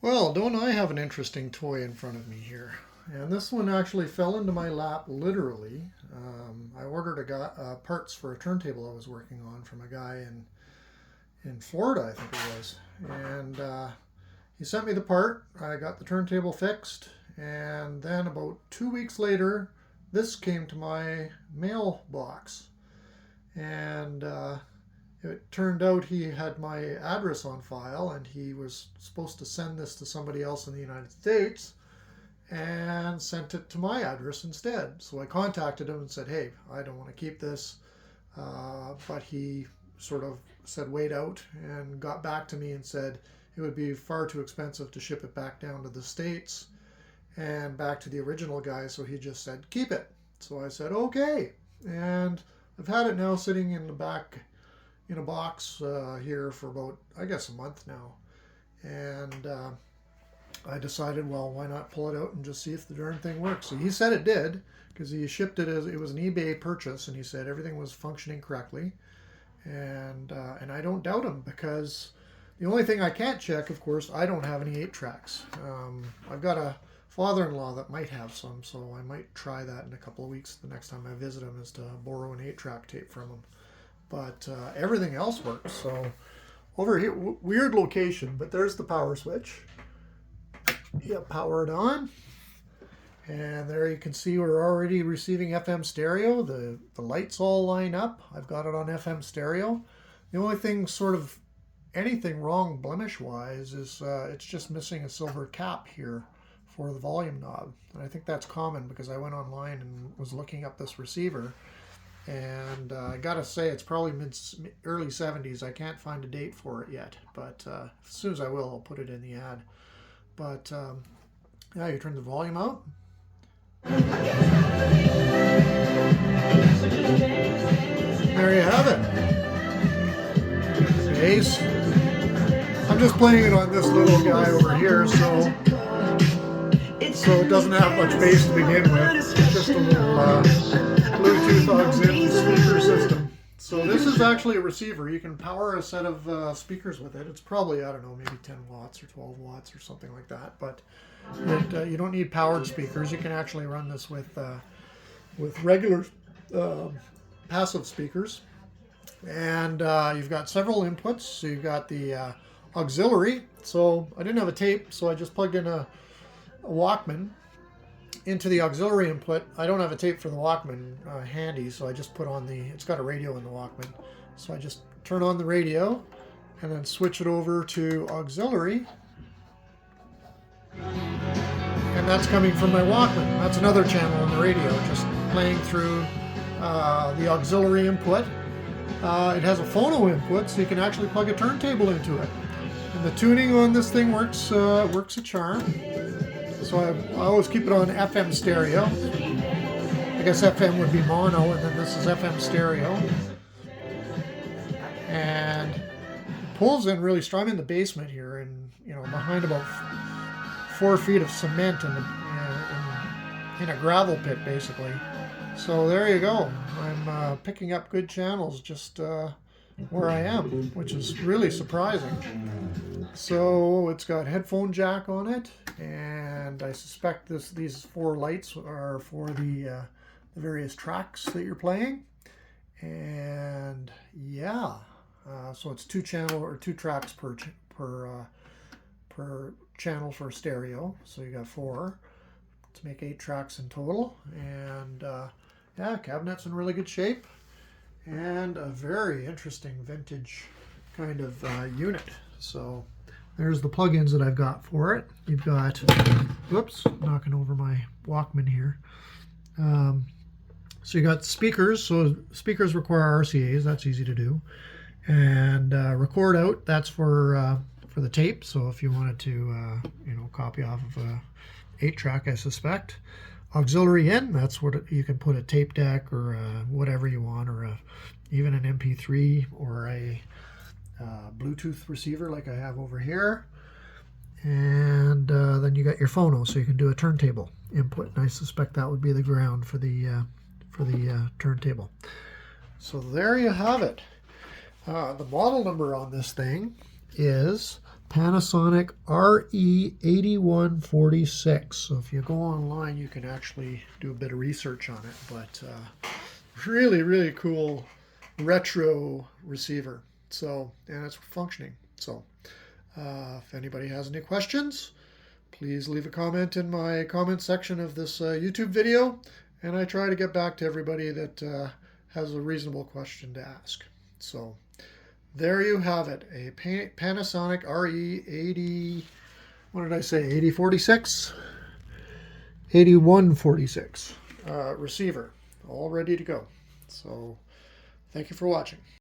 Well, don't I have an interesting toy in front of me here? And this one actually fell into my lap literally. I ordered parts for a turntable I was working on from a guy in Florida, I think it was. And he sent me the part. I got the turntable fixed. And then about 2 weeks later, this came to my mailbox. And it turned out he had my address on file and he was supposed to send this to somebody else in the United States and sent it to my address instead. So I contacted him and said, hey, I don't want to keep this. But he sort of said, wait out, and got back to me and said it would be far too expensive to ship it back down to the States and back to the original guy. So he just said, keep it. So I said, okay. And I've had it now sitting in the back in a box here for about, I guess, a month now. And I decided, well, why not pull it out and just see if the darn thing works. So he said it did, because he shipped it as it was an eBay purchase, and he said everything was functioning correctly. And I don't doubt him, because the only thing I can't check, of course, I don't have any 8-tracks. I've got a father-in-law that might have some, so I might try that in a couple of weeks. The next time I visit him is to borrow an 8-track tape from him. But everything else works. So over here, weird location, but there's the power switch. Yeah, power it on. And there you can see we're already receiving FM stereo. The lights all line up. I've got it on FM stereo. The only thing sort of anything wrong blemish-wise is it's just missing a silver cap here for the volume knob. And I think that's common because I went online and was looking up this receiver. And I gotta say, it's probably early 70s. I can't find a date for it yet, but as soon as I will, I'll put it in the ad. But yeah, you turn the volume out. There you have it. Bass. I'm just playing it on this little guy over here, so it doesn't have much bass to begin with. It's just a little Bluetooth auxiliary speaker system. So this is actually a receiver. You can power a set of speakers with it. It's probably, I don't know, maybe 10 watts or 12 watts or something like that. But you don't need powered speakers. You can actually run this with regular passive speakers. And you've got several inputs. So you've got the auxiliary. So I didn't have a tape, so I just plugged in a Walkman into the auxiliary input. I don't have a tape for the Walkman handy, so I just put on it's got a radio in the Walkman. So I just turn on the radio and then switch it over to auxiliary. And that's coming from my Walkman. That's another channel on the radio, just playing through the auxiliary input. It has a phono input, so you can actually plug a turntable into it. And the tuning on this thing works a charm. So I always keep it on FM stereo. I guess FM would be mono, and then this is FM stereo. And it pulls in really strong. I'm in the basement here, and behind about 4 feet of cement in a gravel pit, basically. So there you go. I'm picking up good channels just where I am, which is really surprising. So it's got headphone jack on it, and I suspect these 4 lights are for the various tracks that you're playing. And yeah, so it's 2 tracks per channel for stereo. So you got 4 to make 8 tracks in total. And yeah, cabinet's in really good shape, and a very interesting vintage kind of unit. So there's the plugins that I've got for it. You've got, whoops, knocking over my Walkman here. So you got speakers. So speakers require RCAs. That's easy to do. And record out. That's for the tape. So if you wanted to, copy off of a 8-track, I suspect. Auxiliary in. That's what you can put a tape deck or whatever you want, or even an MP3 or a Bluetooth receiver like I have over here. And then you got your phono, so you can do a turntable input, and I suspect that would be the ground for the turntable. So there you have it. The model number on this thing is Panasonic RE-8146. So if you go online, you can actually do a bit of research on it. But really, really cool retro receiver. So, and it's functioning. So if anybody has any questions, please leave a comment in my comment section of this YouTube video. And I try to get back to everybody that has a reasonable question to ask. So there you have it, a Panasonic RE80, what did I say, 8046? 8146 receiver, all ready to go. So thank you for watching.